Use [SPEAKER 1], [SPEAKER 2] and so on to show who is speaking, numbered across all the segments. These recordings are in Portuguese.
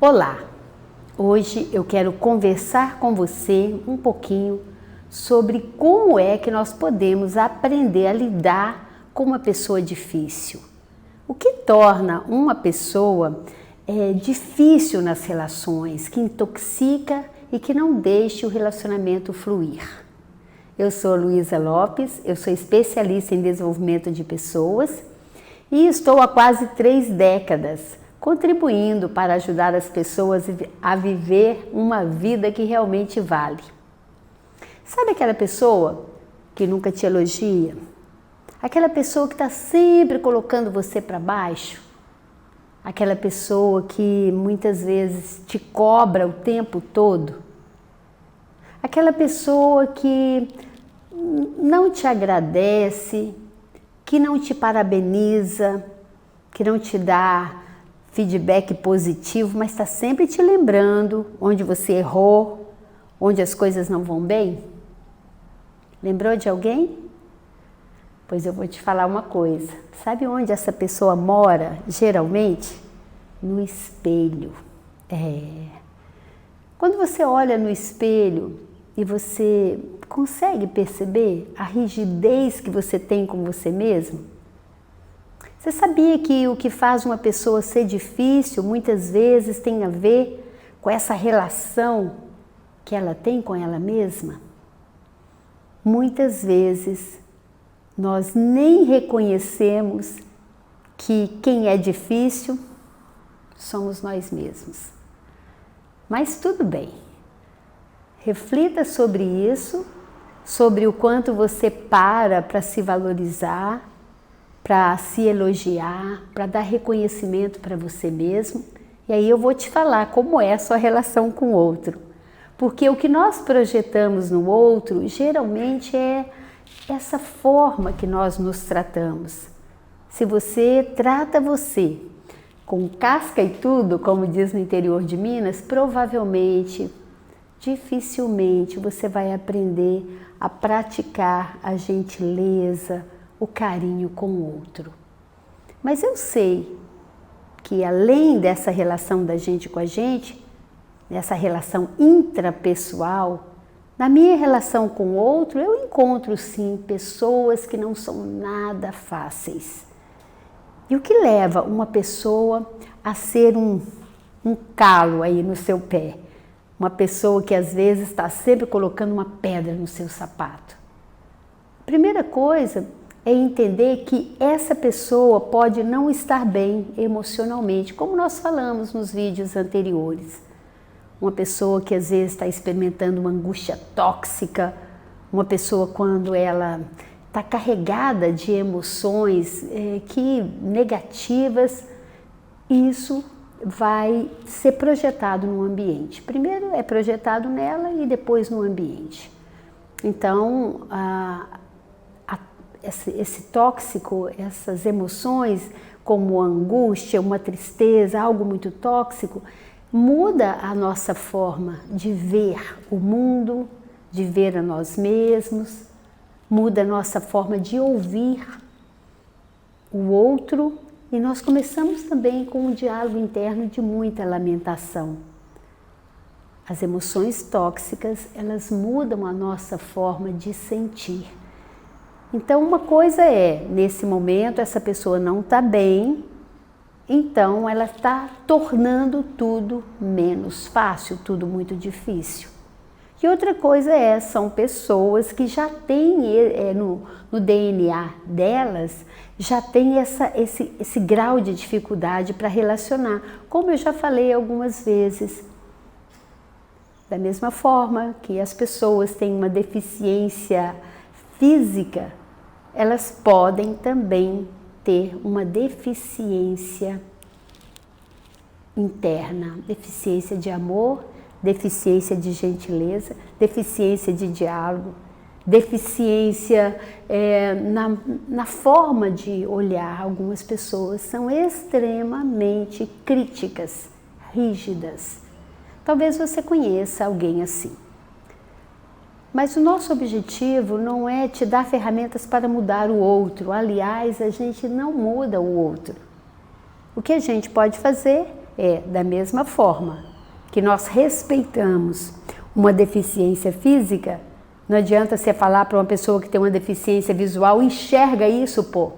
[SPEAKER 1] Olá! Hoje eu quero conversar com você um pouquinho sobre como é que nós podemos aprender a lidar com uma pessoa difícil. O que torna uma pessoa difícil nas relações, que intoxica e que não deixa o relacionamento fluir. Eu sou Luísa Lopes, eu sou especialista em desenvolvimento de pessoas e estou há quase 3 décadas contribuindo para ajudar as pessoas a viver uma vida que realmente vale. Sabe aquela pessoa que nunca te elogia? Aquela pessoa que está sempre colocando você para baixo? Aquela pessoa que muitas vezes te cobra o tempo todo? Aquela pessoa que não te agradece, que não te parabeniza, que não te dá feedback positivo, mas está sempre te lembrando onde você errou, onde as coisas não vão bem? Lembrou de alguém? Pois eu vou te falar uma coisa. Sabe onde essa pessoa mora, geralmente? No espelho. Quando você olha no espelho e você consegue perceber a rigidez que você tem com você mesmo? Você sabia que o que faz uma pessoa ser difícil muitas vezes tem a ver com essa relação que ela tem com ela mesma? Muitas vezes nós nem reconhecemos que quem é difícil somos nós mesmos. Mas tudo bem. Reflita sobre isso, sobre o quanto você para se valorizar, para se elogiar, para dar reconhecimento para você mesmo. E aí eu vou te falar como é a sua relação com o outro. Porque o que nós projetamos no outro, geralmente é essa forma que nós nos tratamos. Se você trata você com casca e tudo, como diz no interior de Minas, provavelmente, dificilmente você vai aprender a praticar a gentileza, o carinho com o outro. Mas eu sei que além dessa relação da gente com a gente, dessa relação intrapessoal, na minha relação com o outro, eu encontro sim pessoas que não são nada fáceis. E o que leva uma pessoa a ser um calo aí no seu pé? Uma pessoa que às vezes está sempre colocando uma pedra no seu sapato. A primeira coisa é entender que essa pessoa pode não estar bem emocionalmente, como nós falamos nos vídeos anteriores. Uma pessoa que às vezes está experimentando uma angústia tóxica, uma pessoa quando ela está carregada de emoções negativas, isso vai ser projetado no ambiente. Primeiro é projetado nela e depois no ambiente. Então, esse tóxico, essas emoções como a angústia, uma tristeza, algo muito tóxico, muda a nossa forma de ver o mundo, de ver a nós mesmos, muda a nossa forma de ouvir o outro e nós começamos também com um diálogo interno de muita lamentação. As emoções tóxicas, elas mudam a nossa forma de sentir. Então, uma coisa é, nesse momento, essa pessoa não está bem, então ela está tornando tudo menos fácil, tudo muito difícil. E outra coisa são pessoas que já têm no DNA delas, já tem esse grau de dificuldade para relacionar, como eu já falei algumas vezes. Da mesma forma que as pessoas têm uma deficiência física, elas podem também ter uma deficiência interna, deficiência de amor, deficiência de gentileza, deficiência de diálogo, deficiência na forma de olhar. Algumas pessoas são extremamente críticas, rígidas. Talvez você conheça alguém assim. Mas o nosso objetivo não é te dar ferramentas para mudar o outro. Aliás, a gente não muda o outro. O que a gente pode fazer Da mesma forma que nós respeitamos uma deficiência física, não adianta você falar para uma pessoa que tem uma deficiência visual, enxerga isso, pô.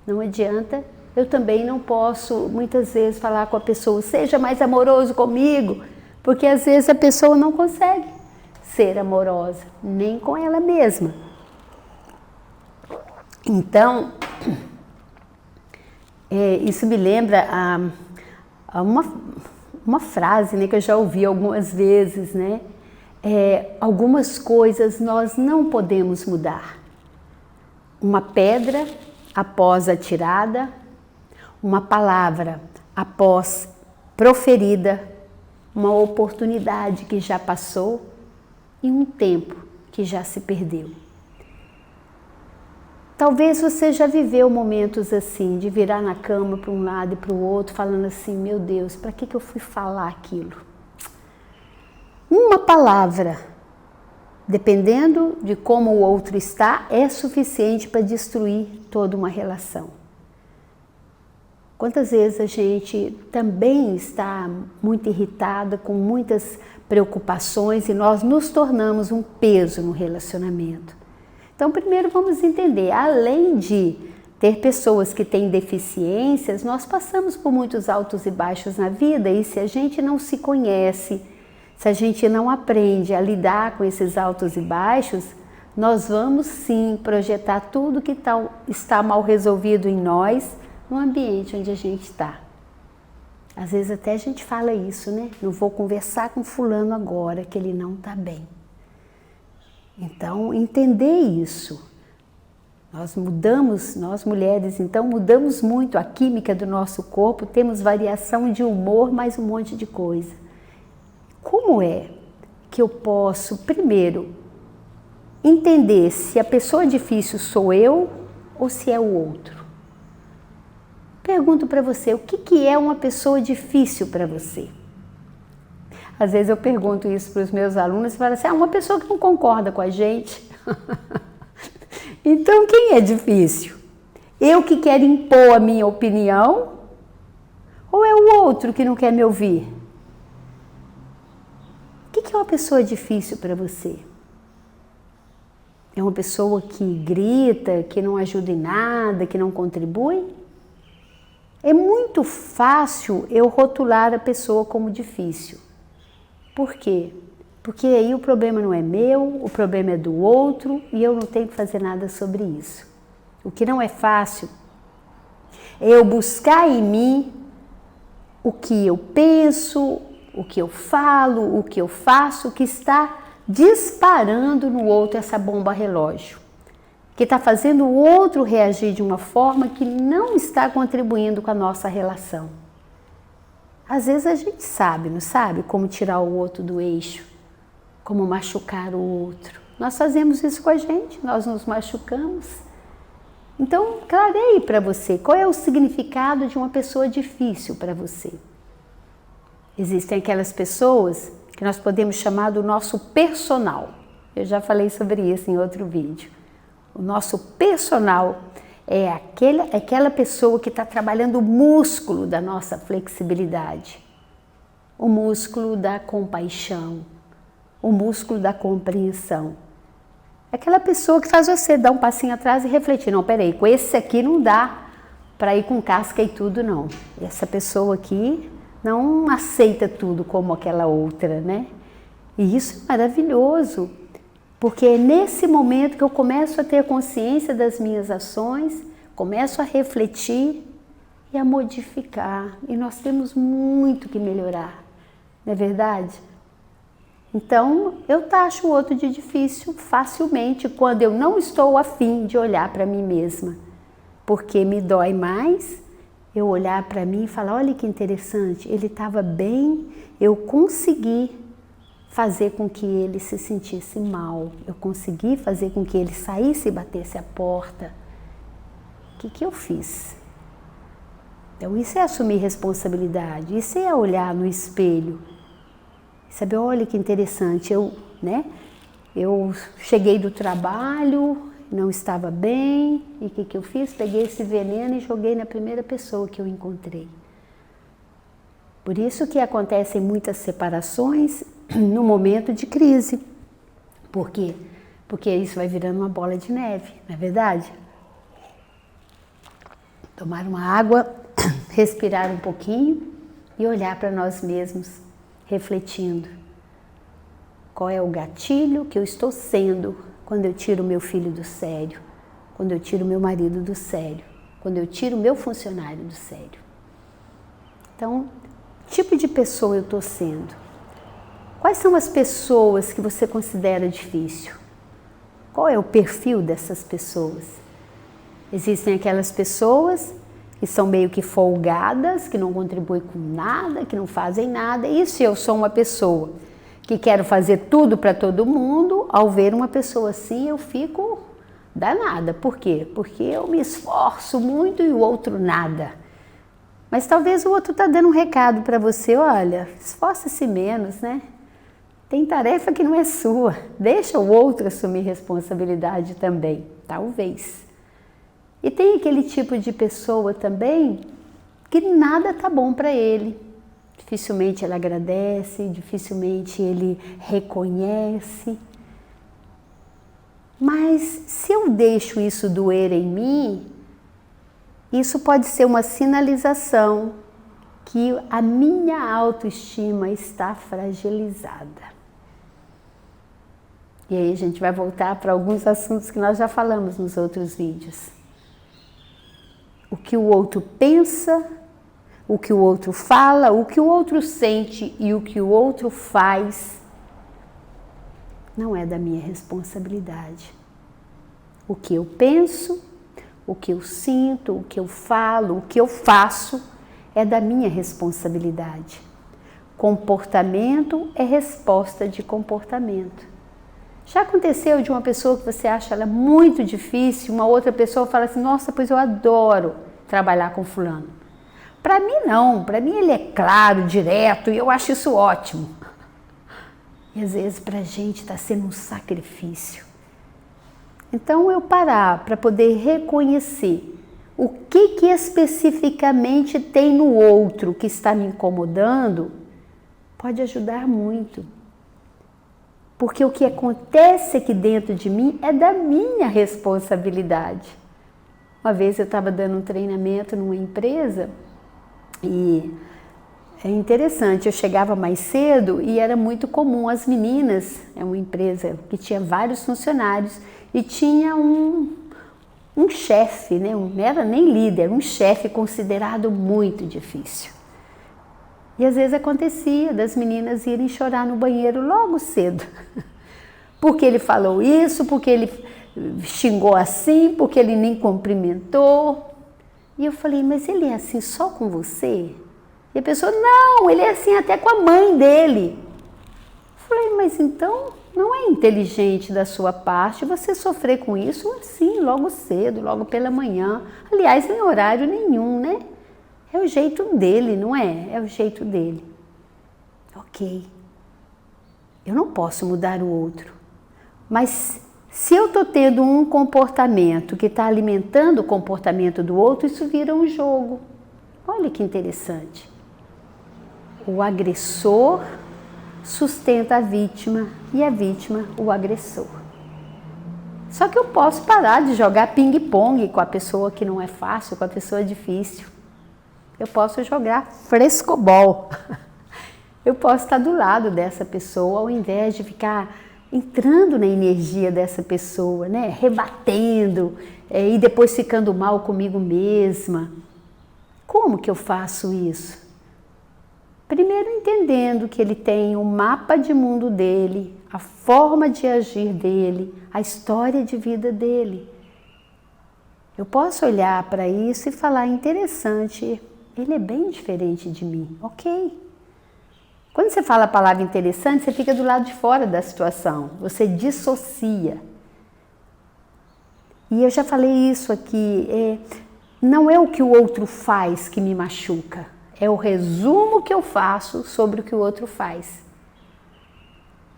[SPEAKER 1] Não adianta. Eu também não posso, muitas vezes, falar com a pessoa, seja mais amoroso comigo, porque às vezes a pessoa não consegue ser amorosa, nem com ela mesma. Então, isso me lembra a uma frase, né, que eu já ouvi algumas vezes, né? Algumas coisas nós não podemos mudar. Uma pedra após atirada, uma palavra após proferida, uma oportunidade que já passou e um tempo que já se perdeu. Talvez você já viveu momentos assim, de virar na cama para um lado e para o outro, falando assim, meu Deus, para que eu fui falar aquilo? Uma palavra, dependendo de como o outro está, é suficiente para destruir toda uma relação. Quantas vezes a gente também está muito irritada, com muitas preocupações e nós nos tornamos um peso no relacionamento. Então, primeiro vamos entender, além de ter pessoas que têm deficiências, nós passamos por muitos altos e baixos na vida e se a gente não se conhece, se a gente não aprende a lidar com esses altos e baixos, nós vamos sim projetar tudo que está mal resolvido em nós, no ambiente onde a gente está. Às vezes até a gente fala isso, né? Não vou conversar com fulano agora, que ele não está bem. Então, entender isso. Nós mulheres, então, mudamos muito a química do nosso corpo, temos variação de humor, mais um monte de coisa. Como é que eu posso, primeiro, entender se a pessoa difícil sou eu ou se é o outro? Pergunto para você, o que é uma pessoa difícil para você? Às vezes eu pergunto isso para os meus alunos e falo assim, uma pessoa que não concorda com a gente. Então quem é difícil? Eu que quero impor a minha opinião ou é o outro que não quer me ouvir? O que é uma pessoa difícil para você? É uma pessoa que grita, que não ajuda em nada, que não contribui? É muito fácil eu rotular a pessoa como difícil. Por quê? Porque aí o problema não é meu, o problema é do outro e eu não tenho que fazer nada sobre isso. O que não é fácil é eu buscar em mim o que eu penso, o que eu falo, o que eu faço, que está disparando no outro essa bomba relógio, que está fazendo o outro reagir de uma forma que não está contribuindo com a nossa relação. Às vezes a gente sabe, não sabe, como tirar o outro do eixo, como machucar o outro. Nós fazemos isso com a gente, nós nos machucamos. Então, clareie para você, qual é o significado de uma pessoa difícil para você? Existem aquelas pessoas que nós podemos chamar do nosso personal. Eu já falei sobre isso em outro vídeo. O nosso personal é aquela pessoa que está trabalhando o músculo da nossa flexibilidade, o músculo da compaixão, o músculo da compreensão. Aquela pessoa que faz você dar um passinho atrás e refletir, não, peraí, com esse aqui não dá para ir com casca e tudo, não. Essa pessoa aqui não aceita tudo como aquela outra, né? E isso é maravilhoso. Porque é nesse momento que eu começo a ter consciência das minhas ações, começo a refletir e a modificar. E nós temos muito que melhorar, não é verdade? Então, eu taxo o outro de difícil facilmente quando eu não estou afim de olhar para mim mesma. Porque me dói mais eu olhar para mim e falar, olha que interessante, ele estava bem, eu consegui fazer com que ele se sentisse mal, eu consegui fazer com que ele saísse e batesse a porta. O que eu fiz? Então isso é assumir responsabilidade, isso é olhar no espelho, saber, olha que interessante, eu cheguei do trabalho, não estava bem, e o que eu fiz? Peguei esse veneno e joguei na primeira pessoa que eu encontrei. Por isso que acontecem muitas separações no momento de crise. Por quê? Porque isso vai virando uma bola de neve, não é verdade? Tomar uma água, respirar um pouquinho e olhar para nós mesmos, refletindo. Qual é o gatilho que eu estou sendo quando eu tiro meu filho do sério, quando eu tiro meu marido do sério, quando eu tiro meu funcionário do sério? Então, que tipo de pessoa eu estou sendo? Quais são as pessoas que você considera difícil? Qual é o perfil dessas pessoas? Existem aquelas pessoas que são meio que folgadas, que não contribuem com nada, que não fazem nada. E se eu sou uma pessoa que quero fazer tudo para todo mundo, ao ver uma pessoa assim eu fico danada. Por quê? Porque eu me esforço muito e o outro nada. Mas talvez o outro está dando um recado para você, olha, esforce-se menos, né? Tem tarefa que não é sua, deixa o outro assumir responsabilidade também, talvez. E tem aquele tipo de pessoa também que nada tá bom para ele. Dificilmente ele agradece, dificilmente ele reconhece. Mas se eu deixo isso doer em mim, isso pode ser uma sinalização que a minha autoestima está fragilizada. E aí a gente vai voltar para alguns assuntos que nós já falamos nos outros vídeos. O que o outro pensa, o que o outro fala, o que o outro sente e o que o outro faz não é da minha responsabilidade. O que eu penso, o que eu sinto, o que eu falo, o que eu faço é da minha responsabilidade. Comportamento é resposta de comportamento. Já aconteceu de uma pessoa que você acha ela muito difícil, uma outra pessoa fala assim, nossa, pois eu adoro trabalhar com fulano. Para mim não, para mim ele é claro, direto e eu acho isso ótimo. E às vezes para a gente está sendo um sacrifício. Então eu parar para poder reconhecer o que especificamente tem no outro que está me incomodando, pode ajudar muito. Porque o que acontece aqui dentro de mim é da minha responsabilidade. Uma vez eu estava dando um treinamento numa empresa e é interessante, eu chegava mais cedo e era muito comum as meninas, é uma empresa que tinha vários funcionários e tinha um chefe, né? Não era nem líder, um chefe considerado muito difícil. E às vezes acontecia das meninas irem chorar no banheiro logo cedo. Porque ele falou isso, porque ele xingou assim, porque ele nem cumprimentou. E eu falei, mas ele é assim só com você? E a pessoa, não, ele é assim até com a mãe dele. Eu falei, mas então não é inteligente da sua parte você sofrer com isso assim, logo cedo, logo pela manhã. Aliás, em horário nenhum, né? É o jeito dele, não é? É o jeito dele. Ok. Eu não posso mudar o outro. Mas se eu estou tendo um comportamento que está alimentando o comportamento do outro, isso vira um jogo. Olha que interessante. O agressor sustenta a vítima e a vítima o agressor. Só que eu posso parar de jogar ping-pong com a pessoa que não é fácil, com a pessoa difícil. Eu posso jogar frescobol. Eu posso estar do lado dessa pessoa ao invés de ficar entrando na energia dessa pessoa, né? Rebatendo e depois ficando mal comigo mesma. Como que eu faço isso? Primeiro entendendo que ele tem o mapa de mundo dele, a forma de agir dele, a história de vida dele. Eu posso olhar para isso e falar, interessante, ele é bem diferente de mim, ok. Quando você fala a palavra interessante, você fica do lado de fora da situação, você dissocia. E eu já falei isso aqui, não é o que o outro faz que me machuca, é o resumo que eu faço sobre o que o outro faz.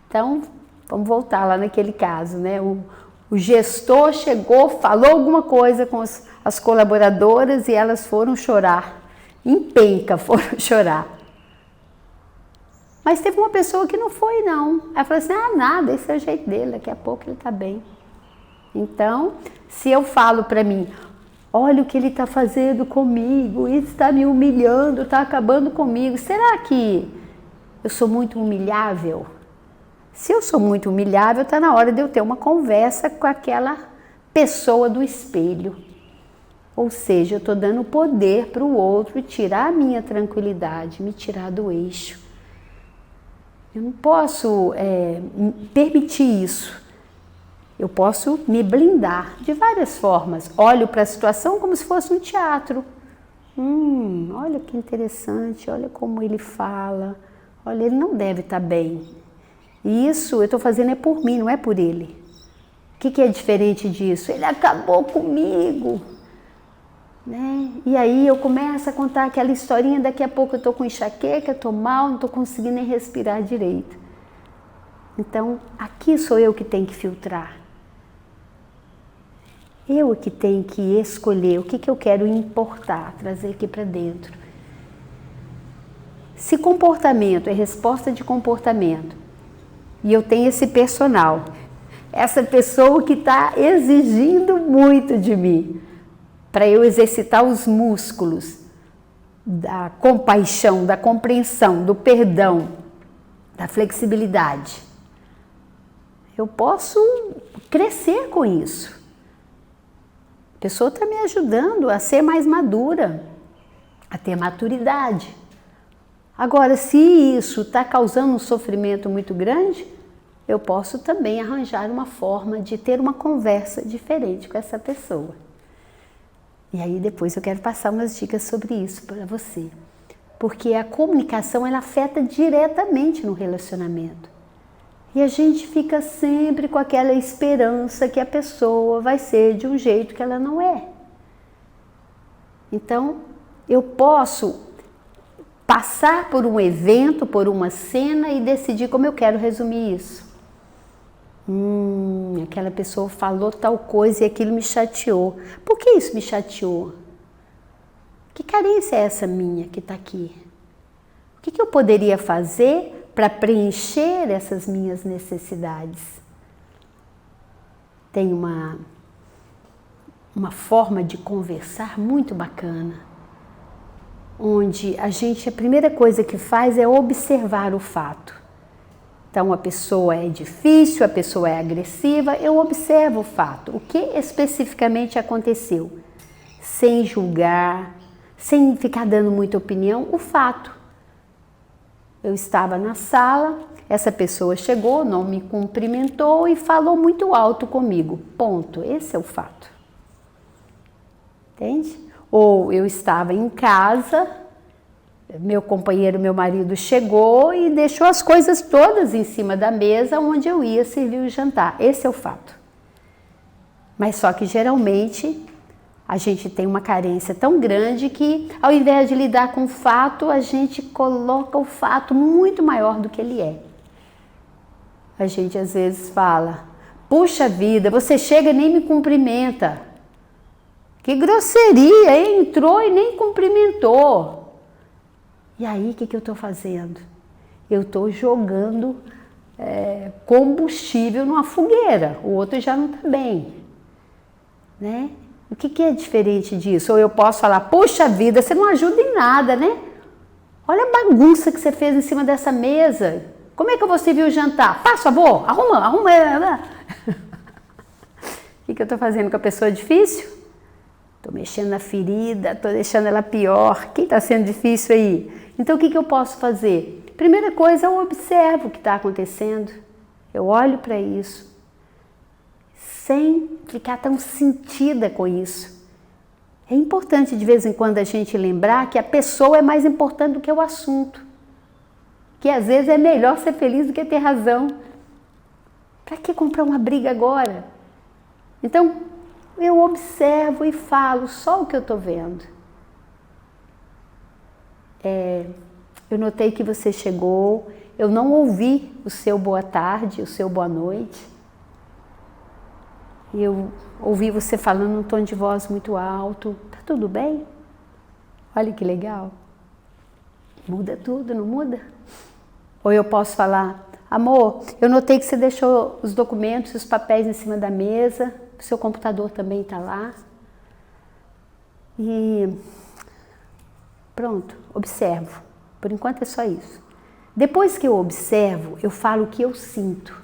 [SPEAKER 1] Então, vamos voltar lá naquele caso, né? O gestor chegou, falou alguma coisa com as colaboradoras e elas foram chorar. Em penca foram chorar. Mas teve uma pessoa que não foi, não. Ela falou assim, ah, nada, esse é o jeito dele, daqui a pouco ele está bem. Então, se eu falo para mim, olha o que ele está fazendo comigo, ele está me humilhando, está acabando comigo, será que eu sou muito humilhável? Se eu sou muito humilhável, está na hora de eu ter uma conversa com aquela pessoa do espelho. Ou seja, eu estou dando poder para o outro tirar a minha tranquilidade, me tirar do eixo. Eu não posso permitir isso. Eu posso me blindar de várias formas. Olho para a situação como se fosse um teatro. Olha que interessante, olha como ele fala. Olha, ele não deve estar bem. E isso eu estou fazendo por mim, não é por ele. O que é diferente disso? Ele acabou comigo. Né? E aí eu começo a contar aquela historinha, daqui a pouco eu estou com enxaqueca, estou mal, não estou conseguindo nem respirar direito. Então, aqui sou eu que tenho que filtrar. Eu que tenho que escolher o que eu quero importar, trazer aqui para dentro. Se comportamento é resposta de comportamento, e eu tenho esse personal, essa pessoa que está exigindo muito de mim, para eu exercitar os músculos da compaixão, da compreensão, do perdão, da flexibilidade. Eu posso crescer com isso. A pessoa está me ajudando a ser mais madura, a ter maturidade. Agora, se isso está causando um sofrimento muito grande, eu posso também arranjar uma forma de ter uma conversa diferente com essa pessoa. E aí depois eu quero passar umas dicas sobre isso para você. Porque a comunicação, ela afeta diretamente no relacionamento. E a gente fica sempre com aquela esperança que a pessoa vai ser de um jeito que ela não é. Então, eu posso passar por um evento, por uma cena e decidir como eu quero resumir isso. Aquela pessoa falou tal coisa e aquilo me chateou. Por que isso me chateou? Que carência é essa minha que está aqui? O que eu poderia fazer para preencher essas minhas necessidades? Tem uma forma de conversar muito bacana, onde a primeira coisa que faz é observar o fato. Então, a pessoa é difícil, a pessoa é agressiva, eu observo o fato. O que especificamente aconteceu? Sem julgar, sem ficar dando muita opinião, o fato. Eu estava na sala, essa pessoa chegou, não me cumprimentou e falou muito alto comigo. Ponto. Esse é o fato. Entende? Ou eu estava em casa, meu companheiro, meu marido chegou e deixou as coisas todas em cima da mesa onde eu ia servir o jantar. Esse é o fato. Mas só que geralmente a gente tem uma carência tão grande que ao invés de lidar com o fato, a gente coloca o fato muito maior do que ele é. A gente às vezes fala, puxa vida, você chega e nem me cumprimenta. Que grosseria, hein? Entrou e nem cumprimentou. E aí, o que eu estou fazendo? Eu estou jogando combustível numa fogueira, o outro já não está bem. Né? O que é diferente disso? Ou eu posso falar, poxa vida, você não ajuda em nada, né? Olha a bagunça que você fez em cima dessa mesa. Como é que eu vou servir o jantar? Faz favor, arruma. O que eu estou fazendo com a pessoa difícil? Estou mexendo na ferida, estou deixando ela pior. Quem está sendo difícil aí? Então, o que eu posso fazer? Primeira coisa, eu observo o que está acontecendo. Eu olho para isso, sem ficar tão sentida com isso. É importante, de vez em quando, a gente lembrar que a pessoa é mais importante do que o assunto. Que, às vezes, é melhor ser feliz do que ter razão. Para que comprar uma briga agora? Então, eu observo e falo só o que eu estou vendo. Eu notei que você chegou, eu não ouvi o seu boa tarde, o seu boa noite. Eu ouvi você falando num tom de voz muito alto. Tá tudo bem? Olha que legal. Muda tudo, não muda? Ou eu posso falar, amor, eu notei que você deixou os documentos, os papéis em cima da mesa, o seu computador também está lá. E pronto, observo. Por enquanto é só isso. Depois que eu observo, eu falo o que eu sinto.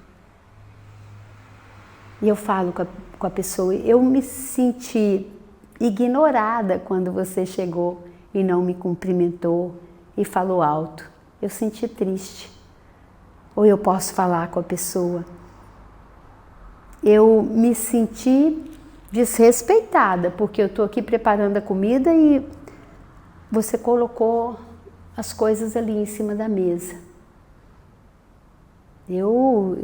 [SPEAKER 1] E eu falo com a pessoa, eu me senti ignorada quando você chegou e não me cumprimentou e falou alto. Eu senti triste. Ou eu posso falar com a pessoa, eu me senti desrespeitada, porque eu estou aqui preparando a comida e você colocou as coisas ali em cima da mesa. Eu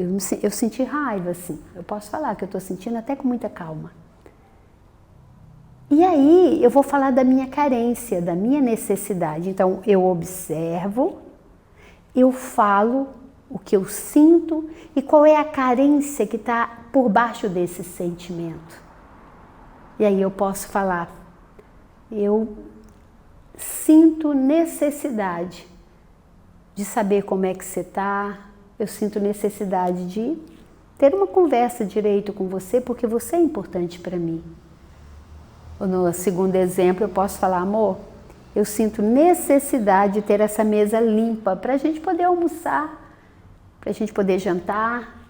[SPEAKER 1] senti raiva, assim. Eu posso falar que eu estou sentindo até com muita calma. E aí eu vou falar da minha carência, da minha necessidade. Então eu observo, eu falo o que eu sinto e qual é a carência que está por baixo desse sentimento. E aí eu posso falar, eu sinto necessidade de saber como é que você está, eu sinto necessidade de ter uma conversa direito com você, porque você é importante para mim. Ou no segundo exemplo, eu posso falar, amor, eu sinto necessidade de ter essa mesa limpa para a gente poder almoçar, para a gente poder jantar.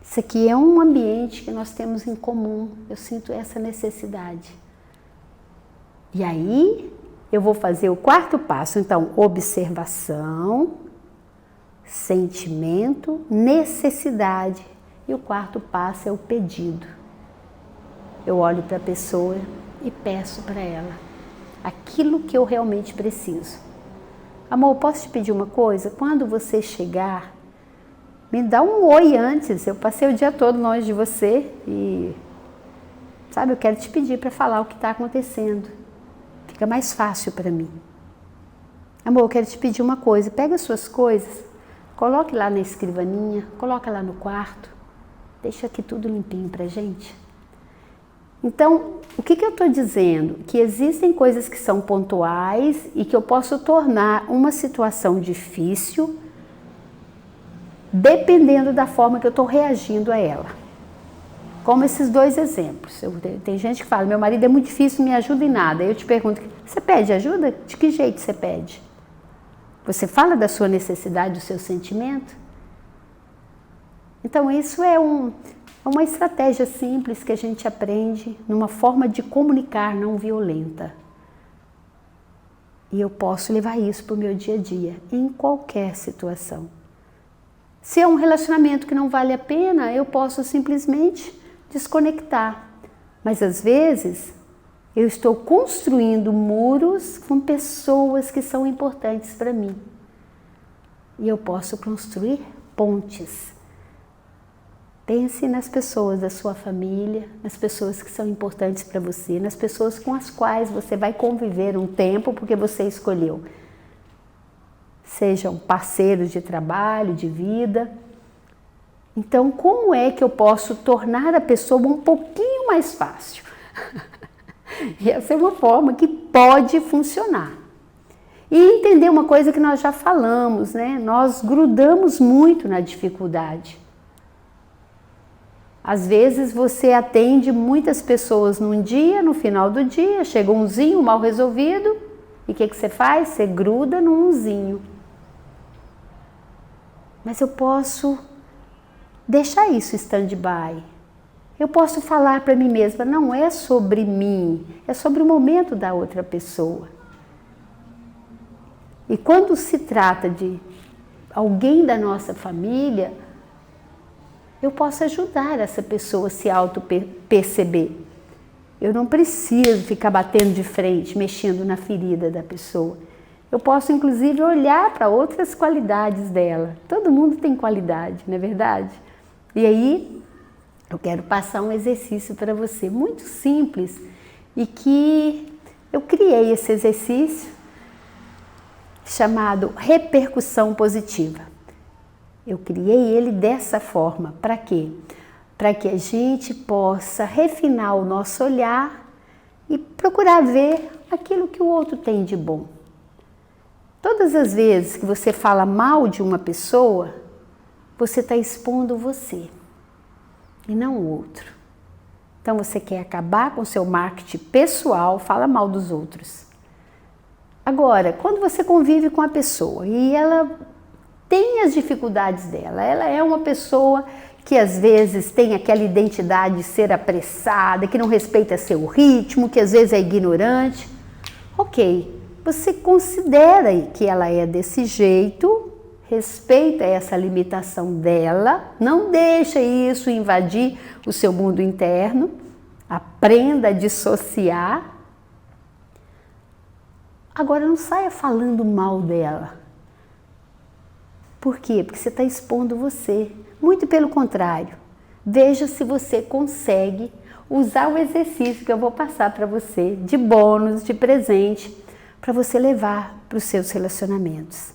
[SPEAKER 1] Isso aqui é um ambiente que nós temos em comum, eu sinto essa necessidade. E aí, eu vou fazer o quarto passo, então, observação, sentimento, necessidade. E o quarto passo é o pedido. Eu olho para a pessoa e peço para ela aquilo que eu realmente preciso. Amor, posso te pedir uma coisa? Quando você chegar, me dá um oi antes. Eu passei o dia todo longe de você e, sabe, eu quero te pedir para falar o que está acontecendo. Fica mais fácil para mim. Amor, eu quero te pedir uma coisa. Pega as suas coisas, coloque lá na escrivaninha, coloca lá no quarto. Deixa aqui tudo limpinho pra gente. Então, o que eu estou dizendo? Que existem coisas que são pontuais e que eu posso tornar uma situação difícil dependendo da forma que eu estou reagindo a ela. Como esses dois exemplos. Tem gente que fala, meu marido é muito difícil, não me ajuda em nada. Aí eu te pergunto, você pede ajuda? De que jeito você pede? Você fala da sua necessidade, do seu sentimento? Então isso é uma estratégia simples que a gente aprende numa forma de comunicar não violenta. E eu posso levar isso para o meu dia a dia, em qualquer situação. Se é um relacionamento que não vale a pena, eu posso simplesmente desconectar. Mas às vezes eu estou construindo muros com pessoas que são importantes para mim. E eu posso construir pontes. Pense nas pessoas da sua família, nas pessoas que são importantes para você, nas pessoas com as quais você vai conviver um tempo porque você escolheu. Sejam parceiros de trabalho, de vida. Então, como é que eu posso tornar a pessoa um pouquinho mais fácil? E essa é uma forma que pode funcionar. E entender uma coisa que nós já falamos, né? Nós grudamos muito na dificuldade. Às vezes você atende muitas pessoas num dia, no final do dia, chega umzinho mal resolvido, e o que você faz? Você gruda no umzinho. Mas eu posso deixar isso stand-by. Eu posso falar para mim mesma, não é sobre mim, é sobre o momento da outra pessoa. E quando se trata de alguém da nossa família, eu posso ajudar essa pessoa a se auto-perceber. Eu não preciso ficar batendo de frente, mexendo na ferida da pessoa. Eu posso, inclusive, olhar para outras qualidades dela. Todo mundo tem qualidade, não é verdade? E aí, eu quero passar um exercício para você, muito simples, e que eu criei esse exercício chamado repercussão positiva. Eu criei ele dessa forma. Para quê? Para que a gente possa refinar o nosso olhar e procurar ver aquilo que o outro tem de bom. Todas as vezes que você fala mal de uma pessoa, você está expondo você e não o outro. Então você quer acabar com o seu marketing pessoal, fala mal dos outros. Agora, quando você convive com a pessoa e ela tem as dificuldades dela, ela é uma pessoa que às vezes tem aquela identidade de ser apressada, que não respeita seu ritmo, que às vezes é ignorante, ok. Você considera que ela é desse jeito, respeita essa limitação dela, não deixa isso invadir o seu mundo interno, aprenda a dissociar. Agora não saia falando mal dela. Por quê? Porque você está expondo você. Muito pelo contrário, veja se você consegue usar o exercício que eu vou passar para você, de bônus, de presente, para você levar para os seus relacionamentos.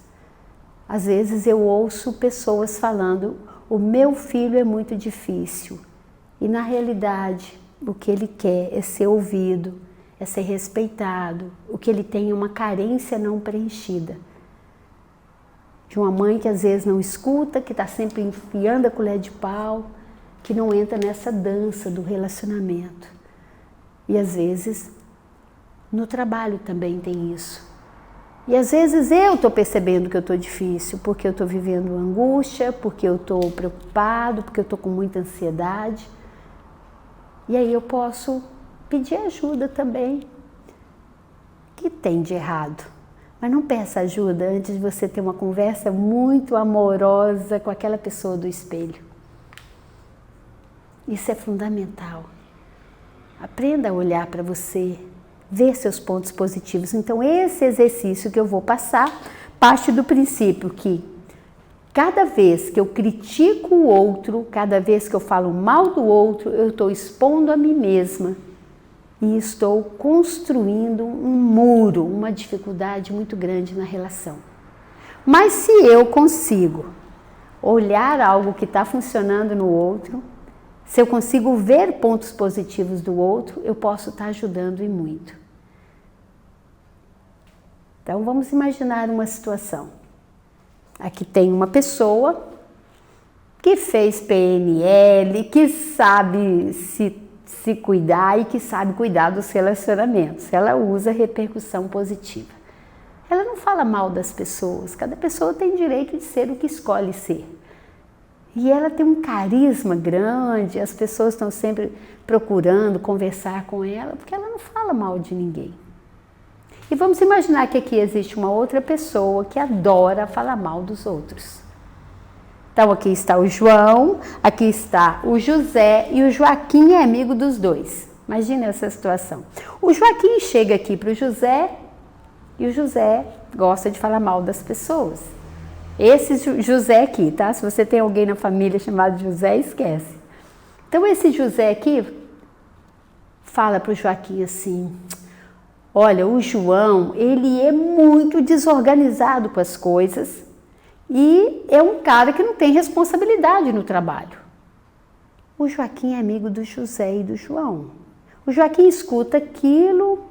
[SPEAKER 1] Às vezes eu ouço pessoas falando, o meu filho é muito difícil. E na realidade, o que ele quer é ser ouvido, é ser respeitado. O que ele tem é uma carência não preenchida. De uma mãe que às vezes não escuta, que está sempre enfiando a colher de pau, que não entra nessa dança do relacionamento. E às vezes no trabalho também tem isso. E às vezes eu estou percebendo que eu estou difícil, porque eu estou vivendo angústia, porque eu estou preocupado, porque eu estou com muita ansiedade. E aí eu posso pedir ajuda também. O que tem de errado? Mas não peça ajuda antes de você ter uma conversa muito amorosa com aquela pessoa do espelho. Isso é fundamental. Aprenda a olhar para você, ver seus pontos positivos. Então, esse exercício que eu vou passar parte do princípio que cada vez que eu critico o outro, cada vez que eu falo mal do outro, eu estou expondo a mim mesma e estou construindo um muro, uma dificuldade muito grande na relação. Mas se eu consigo olhar algo que está funcionando no outro, se eu consigo ver pontos positivos do outro, eu posso estar ajudando e muito. Então vamos imaginar uma situação. Aqui tem uma pessoa que fez PNL, que sabe se cuidar e que sabe cuidar dos relacionamentos. Ela usa repercussão positiva. Ela não fala mal das pessoas, cada pessoa tem direito de ser o que escolhe ser. E ela tem um carisma grande, as pessoas estão sempre procurando conversar com ela, porque ela não fala mal de ninguém. E vamos imaginar que aqui existe uma outra pessoa que adora falar mal dos outros. Então aqui está o João, aqui está o José e o Joaquim é amigo dos dois. Imagina essa situação. O Joaquim chega aqui para o José e o José gosta de falar mal das pessoas. Esse José aqui, tá? Se você tem alguém na família chamado José, esquece. Então esse José aqui fala para o Joaquim assim, olha, o João, ele é muito desorganizado com as coisas e é um cara que não tem responsabilidade no trabalho. O Joaquim é amigo do José e do João. O Joaquim escuta aquilo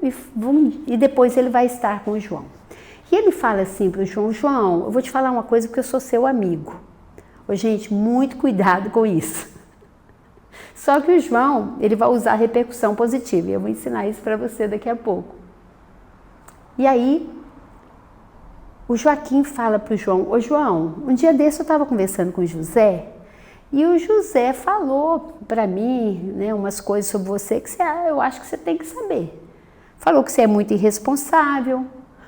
[SPEAKER 1] e depois ele vai estar com o João. E ele fala assim para o João, João, eu vou te falar uma coisa porque eu sou seu amigo. Ô, gente, muito cuidado com isso. Só que o João, ele vai usar repercussão positiva e eu vou ensinar isso para você daqui a pouco. E aí, o Joaquim fala para o João, ô João, um dia desse eu estava conversando com o José e o José falou para mim, né, umas coisas sobre você que eu acho que você tem que saber. Falou que você é muito irresponsável,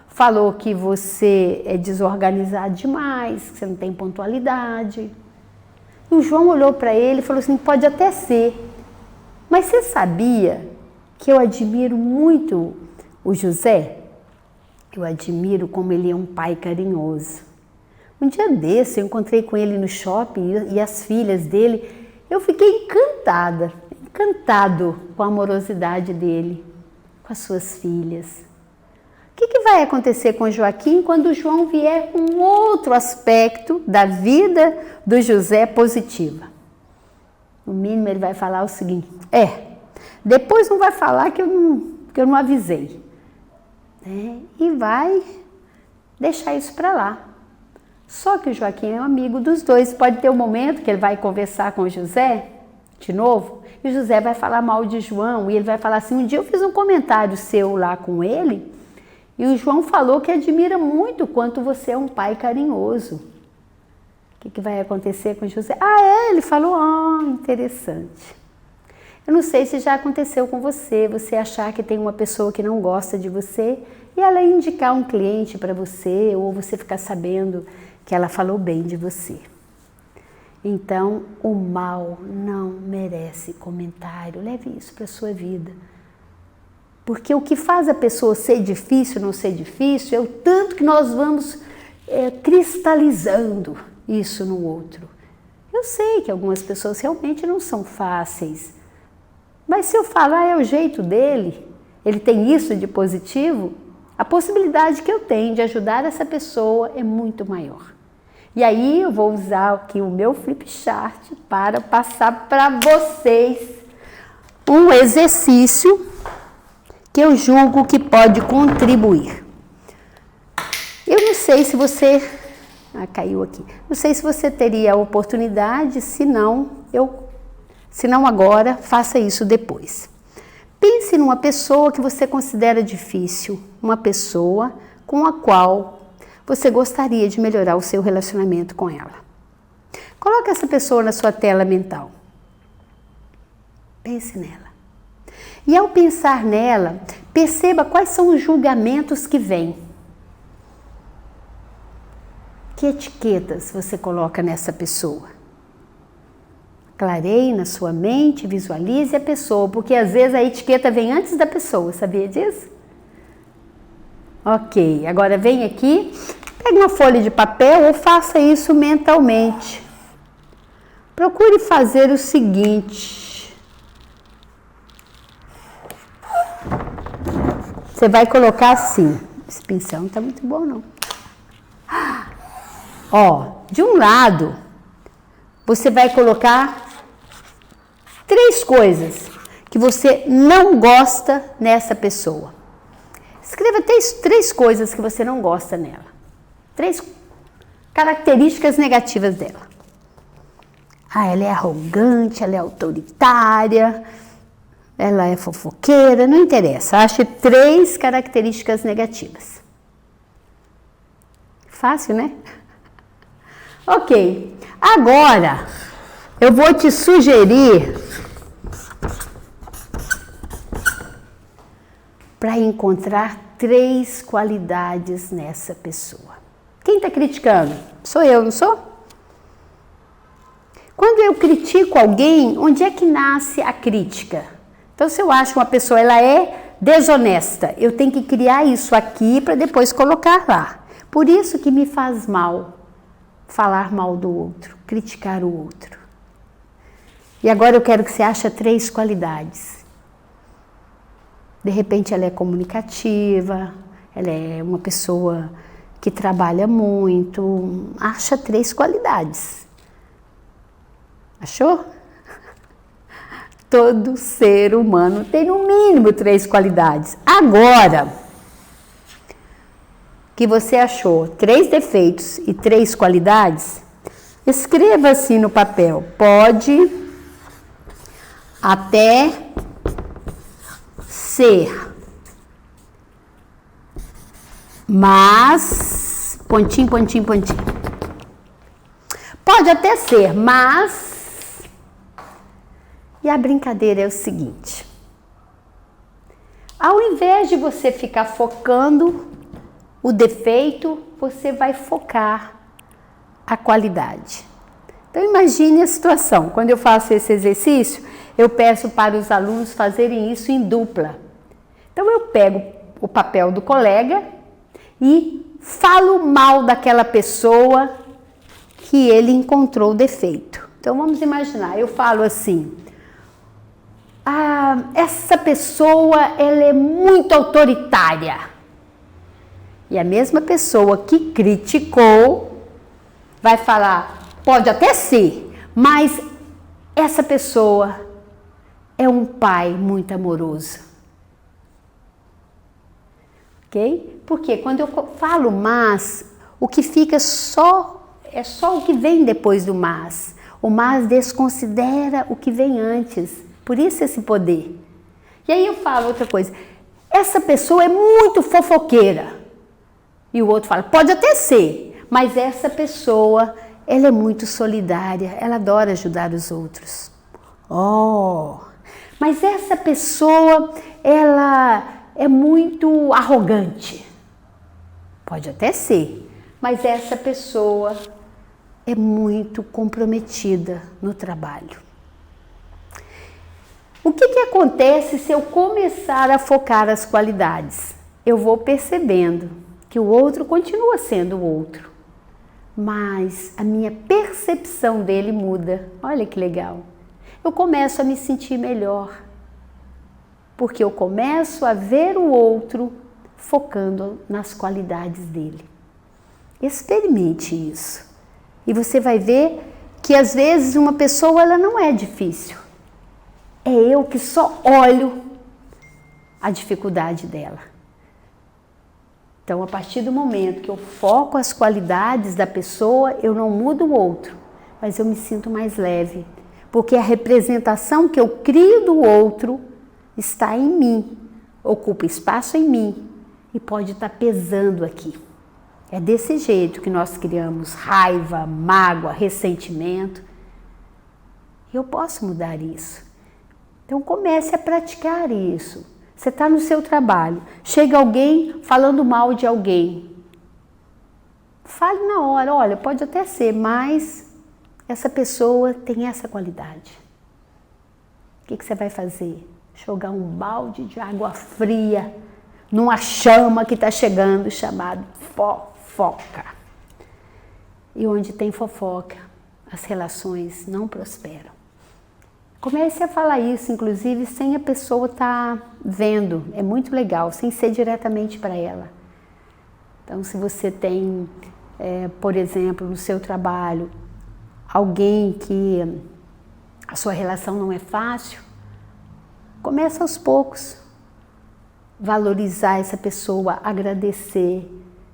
[SPEAKER 1] falou que você é desorganizado demais, que você não tem pontualidade. E o João olhou para ele e falou assim, pode até ser, mas você sabia que eu admiro muito o José? Eu admiro como ele é um pai carinhoso. Um dia desse eu encontrei com ele no shopping e as filhas dele, eu fiquei encantado com a amorosidade dele, com as suas filhas. O que vai acontecer com o Joaquim quando o João vier com um outro aspecto da vida do José positiva? No mínimo ele vai falar o seguinte, depois não vai falar que eu não avisei. E vai deixar isso para lá. Só que o Joaquim é um amigo dos dois. Pode ter um momento que ele vai conversar com o José, de novo, e o José vai falar mal de João, e ele vai falar assim, um dia eu fiz um comentário seu lá com ele, e o João falou que admira muito o quanto você é um pai carinhoso. O que vai acontecer com o José? Ah, é? Ele falou, interessante. Eu não sei se já aconteceu com você, você achar que tem uma pessoa que não gosta de você, e ela indicar um cliente para você, ou você ficar sabendo que ela falou bem de você. Então, o mal não merece comentário. Leve isso para a sua vida. Porque o que faz a pessoa ser difícil, não ser difícil, é o tanto que nós vamos cristalizando isso no outro. Eu sei que algumas pessoas realmente não são fáceis. Mas se eu falar é o jeito dele, ele tem isso de positivo, a possibilidade que eu tenho de ajudar essa pessoa é muito maior. E aí eu vou usar aqui o meu flip chart para passar para vocês um exercício que eu julgo que pode contribuir. Eu não sei se você... caiu aqui. Não sei se você teria a oportunidade, se não agora, faça isso depois. Pense numa pessoa que você considera difícil, uma pessoa com a qual você gostaria de melhorar o seu relacionamento com ela. Coloque essa pessoa na sua tela mental. Pense nela. E ao pensar nela, perceba quais são os julgamentos que vêm. Que etiquetas você coloca nessa pessoa? Clareie na sua mente, visualize a pessoa, porque às vezes a etiqueta vem antes da pessoa, sabia disso? Ok, agora vem aqui, pegue uma folha de papel ou faça isso mentalmente. Procure fazer o seguinte. Você vai colocar assim. Esse pincel não está muito bom, não. De um lado, você vai colocar 3 coisas que você não gosta nessa pessoa. Escreva 3 coisas que você não gosta nela. 3 características negativas dela. Ela é arrogante, ela é autoritária, ela é fofoqueira, não interessa. Ache 3 características negativas. Fácil, né? Ok, agora eu vou te sugerir para encontrar 3 qualidades nessa pessoa. Quem está criticando? Sou eu, não sou? Quando eu critico alguém, onde é que nasce a crítica? Então, se eu acho uma pessoa ela é desonesta, eu tenho que criar isso aqui para depois colocar lá. Por isso que me faz mal falar mal do outro, criticar o outro. E agora eu quero que você ache 3 qualidades. De repente ela é comunicativa, ela é uma pessoa que trabalha muito. Acha 3 qualidades. Achou? Todo ser humano tem no mínimo 3 qualidades. Agora que você achou 3 defeitos e 3 qualidades, escreva assim no papel. Pode até ser, mas, pontinho, pontinho, pontinho. Pode até ser, mas, e a brincadeira é o seguinte, ao invés de você ficar focando o defeito, você vai focar a qualidade. Então imagine a situação, quando eu faço esse exercício, eu peço para os alunos fazerem isso em dupla. Então eu pego o papel do colega e falo mal daquela pessoa que ele encontrou defeito. Então vamos imaginar, eu falo assim, essa pessoa ela é muito autoritária. E a mesma pessoa que criticou vai falar, pode até ser, mas essa pessoa é um pai muito amoroso. Ok? ok? Porque quando eu falo mas, o que fica é só o que vem depois do mas. O mas desconsidera o que vem antes, por isso esse poder. E aí eu falo outra coisa, essa pessoa é muito fofoqueira. E o outro fala, pode até ser, mas essa pessoa, ela é muito solidária, ela adora ajudar os outros. Oh, mas essa pessoa, ela é muito arrogante. Pode até ser, mas essa pessoa é muito comprometida no trabalho. O que acontece se eu começar a focar as qualidades? Eu vou percebendo que o outro continua sendo o outro, mas a minha percepção dele muda. Olha que legal. Eu começo a me sentir melhor, porque eu começo a ver o outro focando nas qualidades dele. Experimente isso. E você vai ver que às vezes uma pessoa ela não é difícil. É eu que só olho a dificuldade dela. Então, a partir do momento que eu foco as qualidades da pessoa, eu não mudo o outro, mas eu me sinto mais leve. Porque a representação que eu crio do outro está em mim, ocupa espaço em mim e pode estar pesando aqui. É desse jeito que nós criamos raiva, mágoa, ressentimento. Eu posso mudar isso. Então comece a praticar isso. Você está no seu trabalho, chega alguém falando mal de alguém. Fale na hora, olha, pode até ser, mas essa pessoa tem essa qualidade. O que você vai fazer? Jogar um balde de água fria numa chama que está chegando, chamado fofoca. E onde tem fofoca, as relações não prosperam. Comece a falar isso, inclusive, sem a pessoa estar vendo. É muito legal, sem ser diretamente para ela. Então, se você tem, por exemplo, no seu trabalho, alguém que a sua relação não é fácil, comece aos poucos. Valorizar essa pessoa, agradecer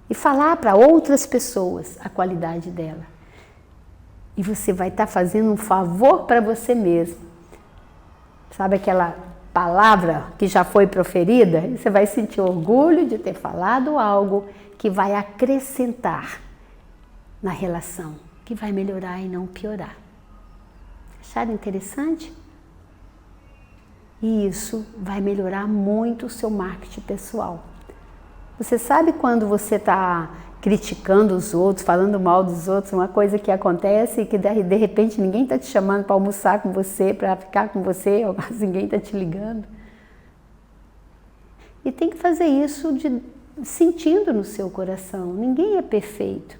[SPEAKER 1] e falar para outras pessoas a qualidade dela. E você vai estar fazendo um favor para você mesmo. Sabe aquela palavra que já foi proferida? Você vai sentir orgulho de ter falado algo que vai acrescentar na relação, que vai melhorar e não piorar. Acharam interessante? E isso vai melhorar muito o seu marketing pessoal. Você sabe quando você está criticando os outros, falando mal dos outros, uma coisa que acontece e que de repente ninguém está te chamando para almoçar com você, para ficar com você, ou ninguém está te ligando. E tem que fazer isso sentindo no seu coração. Ninguém é perfeito.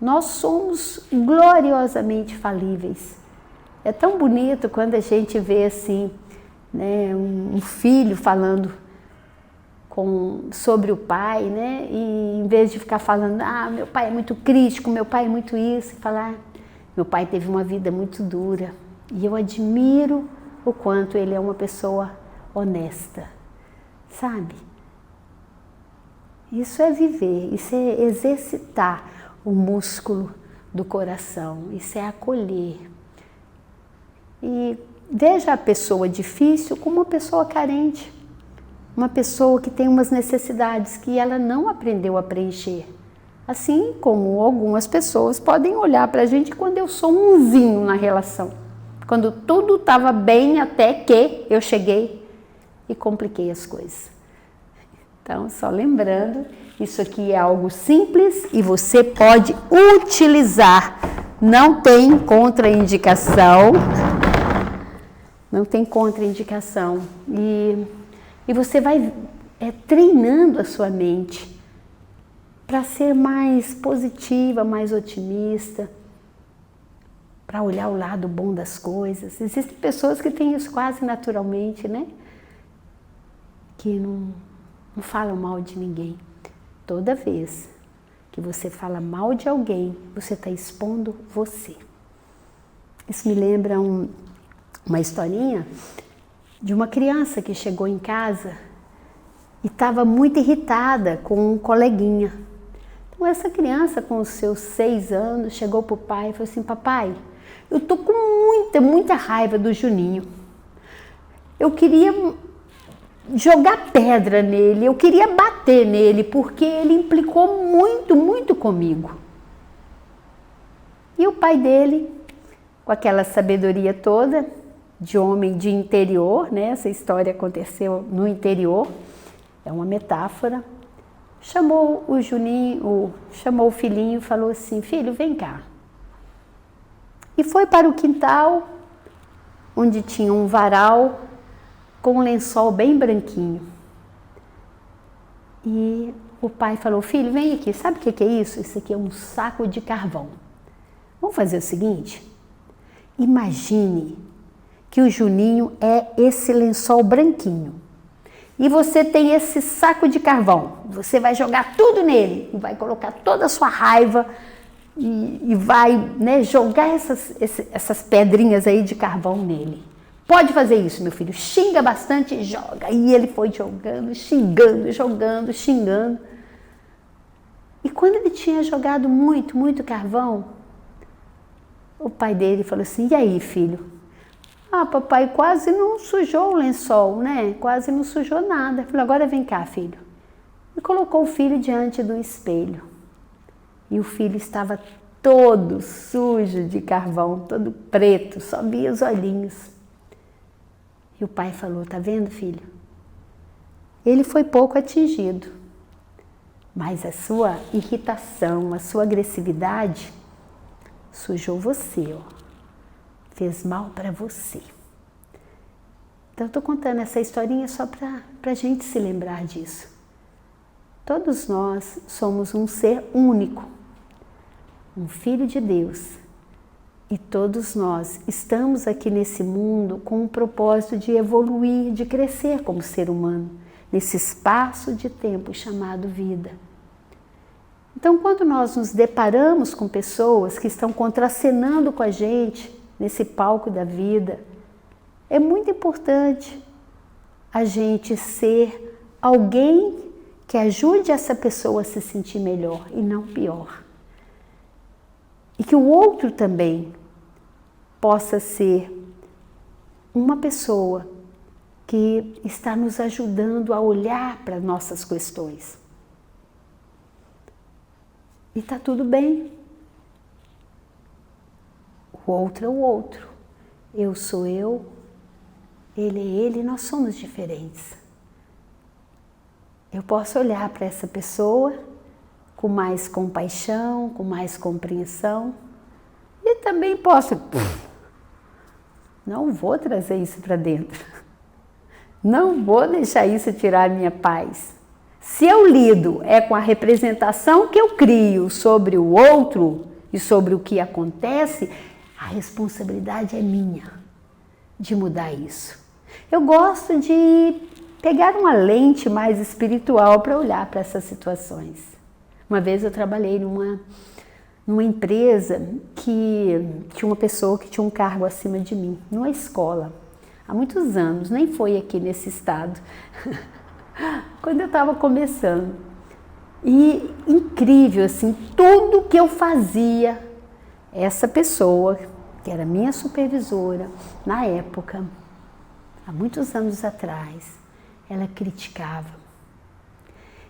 [SPEAKER 1] Nós somos gloriosamente falíveis. É tão bonito quando a gente vê assim, né, um filho falando sobre o pai, né? E em vez de ficar falando, meu pai é muito crítico, meu pai é muito isso, e falar, meu pai teve uma vida muito dura e eu admiro o quanto ele é uma pessoa honesta, sabe? Isso é viver, isso é exercitar o músculo do coração, isso é acolher. E veja a pessoa difícil como uma pessoa carente. Uma pessoa que tem umas necessidades que ela não aprendeu a preencher. Assim como algumas pessoas podem olhar para a gente quando eu sou umzinho na relação. Quando tudo estava bem até que eu cheguei e compliquei as coisas. Então, só lembrando, isso aqui é algo simples e você pode utilizar. Não tem contraindicação. Não tem contraindicação. E você vai treinando a sua mente para ser mais positiva, mais otimista, para olhar o lado bom das coisas. Existem pessoas que têm isso quase naturalmente, né? Que não falam mal de ninguém. Toda vez que você fala mal de alguém, você está expondo você. Isso me lembra uma historinha de uma criança que chegou em casa e estava muito irritada com um coleguinha. Então essa criança com os seus 6 anos chegou para o pai e falou assim: papai, eu tô com muita raiva do Juninho. Eu queria jogar pedra nele, eu queria bater nele, porque ele implicou muito comigo. E o pai dele, com aquela sabedoria toda, de homem de interior, né? Essa história aconteceu no interior, é uma metáfora, chamou o Juninho, chamou o filhinho e falou assim: filho, vem cá. E foi para o quintal, onde tinha um varal, com um lençol bem branquinho. E o pai falou: filho, vem aqui, sabe o que é isso? Isso aqui é um saco de carvão. Vamos fazer o seguinte, imagine que o Juninho é esse lençol branquinho. E você tem esse saco de carvão. Você vai jogar tudo nele, e vai colocar toda a sua raiva, e vai, né, jogar essas pedrinhas aí de carvão nele. Pode fazer isso, meu filho, xinga bastante e joga. E ele foi jogando, xingando, xingando. E quando ele tinha jogado muito carvão, o pai dele falou assim: e aí, filho? Ah, papai, quase não sujou o lençol, né? Quase não sujou nada. Falei: agora vem cá, filho. E colocou o filho diante do espelho. E o filho estava todo sujo de carvão, todo preto, só via os olhinhos. E o pai falou: tá vendo, filho? Ele foi pouco atingido, mas a sua irritação, a sua agressividade sujou você, ó. Fez mal para você. Então eu estou contando essa historinha só para a gente se lembrar disso. Todos nós somos um ser único, um filho de Deus. E todos nós estamos aqui nesse mundo com o propósito de evoluir, de crescer como ser humano, nesse espaço de tempo chamado vida. Então, quando nós nos deparamos com pessoas que estão contracenando com a gente nesse palco da vida, é muito importante a gente ser alguém que ajude essa pessoa a se sentir melhor e não pior. E que o outro também possa ser uma pessoa que está nos ajudando a olhar para nossas questões. E está tudo bem. O outro é o outro. Eu sou eu, ele é ele, nós somos diferentes. Eu posso olhar para essa pessoa com mais compaixão, com mais compreensão, e também posso, não vou trazer isso para dentro, não vou deixar isso tirar a minha paz. Se eu lido com a representação que eu crio sobre o outro e sobre o que acontece, a responsabilidade é minha de mudar isso. Eu gosto de pegar uma lente mais espiritual para olhar para essas situações. Uma vez eu trabalhei numa empresa que tinha uma pessoa que tinha um cargo acima de mim, numa escola, há muitos anos, nem foi aqui nesse estado, quando eu estava começando. E incrível, assim, tudo que eu fazia, essa pessoa, que era minha supervisora, na época, há muitos anos atrás, ela criticava.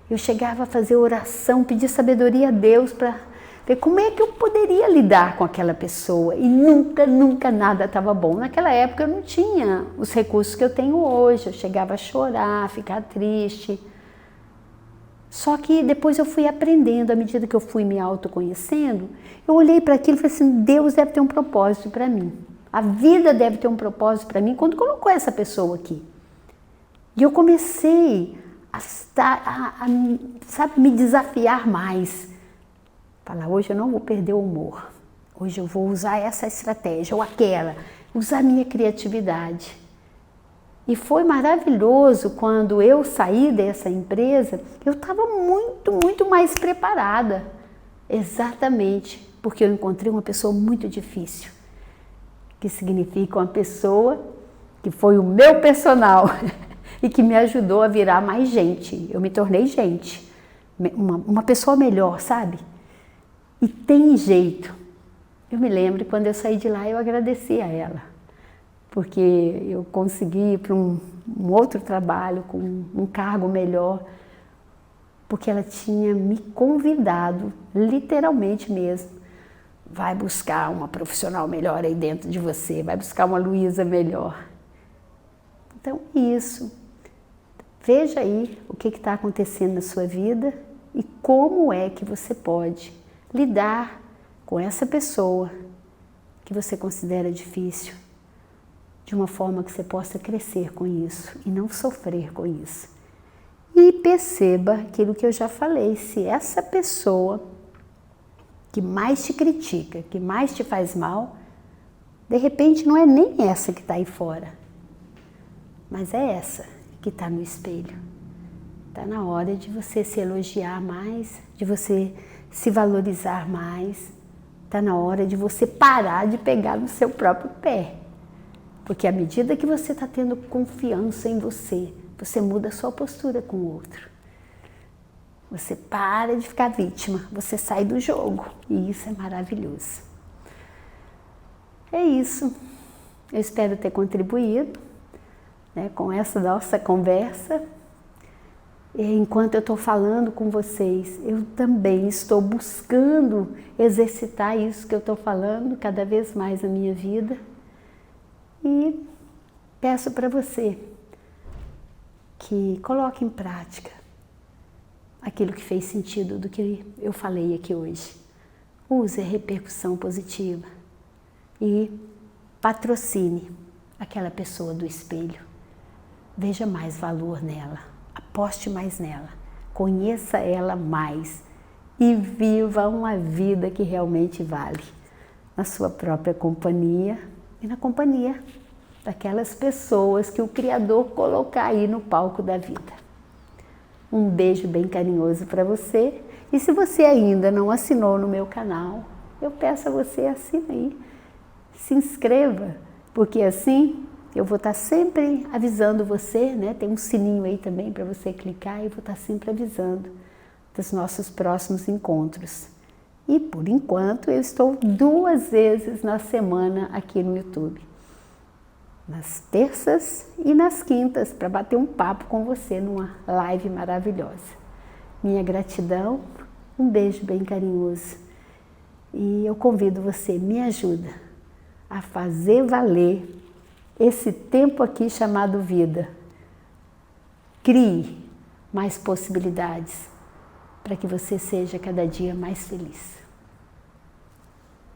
[SPEAKER 1] Eu chegava a fazer oração, pedir sabedoria a Deus para ver como é que eu poderia lidar com aquela pessoa. E nunca nada estava bom. Naquela época eu não tinha os recursos que eu tenho hoje. Eu chegava a chorar, a ficar triste. Só que depois eu fui aprendendo, à medida que eu fui me autoconhecendo, eu olhei para aquilo e falei assim: Deus deve ter um propósito para mim. A vida deve ter um propósito para mim quando colocou essa pessoa aqui. E eu comecei a me desafiar mais. Falar: hoje eu não vou perder o humor. Hoje eu vou usar essa estratégia ou aquela. Usar a minha criatividade. E foi maravilhoso quando eu saí dessa empresa, eu estava muito mais preparada. Exatamente porque eu encontrei uma pessoa muito difícil. Que significa uma pessoa que foi o meu personal. e que me ajudou a virar mais gente. Eu me tornei gente, uma pessoa melhor, sabe? E tem jeito. Eu me lembro quando eu saí de lá, eu agradeci a ela, porque eu consegui ir para um outro trabalho com um cargo melhor, porque ela tinha me convidado, literalmente mesmo, vai buscar uma profissional melhor aí dentro de você, vai buscar uma Luísa melhor. Então, isso. Veja aí o que está acontecendo na sua vida e como é que você pode lidar com essa pessoa que você considera difícil, de uma forma que você possa crescer com isso e não sofrer com isso. E perceba aquilo que eu já falei, se essa pessoa que mais te critica, que mais te faz mal, de repente não é nem essa que está aí fora, mas é essa que está no espelho. Está na hora de você se elogiar mais, de você se valorizar mais, está na hora de você parar de pegar no seu próprio pé. Porque à medida que você está tendo confiança em você, você muda a sua postura com o outro. Você para de ficar vítima, você sai do jogo e isso é maravilhoso. É isso. Eu espero ter contribuído, né, com essa nossa conversa. E enquanto eu estou falando com vocês, eu também estou buscando exercitar isso que eu estou falando cada vez mais na minha vida. E peço para você que coloque em prática aquilo que fez sentido do que eu falei aqui hoje. Use a repercussão positiva e patrocine aquela pessoa do espelho. Veja mais valor nela, aposte mais nela, conheça ela mais e viva uma vida que realmente vale, na sua própria companhia e na companhia daquelas pessoas que o Criador colocar aí no palco da vida. Um beijo bem carinhoso para você. E se você ainda não assinou no meu canal, eu peço a você, assine aí, se inscreva, porque assim eu vou estar sempre avisando você, né? Tem um sininho aí também para você clicar e eu vou estar sempre avisando dos nossos próximos encontros. E por enquanto eu estou 2 vezes na semana aqui no YouTube. Nas terças e nas quintas, para bater um papo com você numa live maravilhosa. Minha gratidão, um beijo bem carinhoso. E eu convido você, me ajuda a fazer valer esse tempo aqui chamado vida. Crie mais possibilidades para que você seja cada dia mais feliz.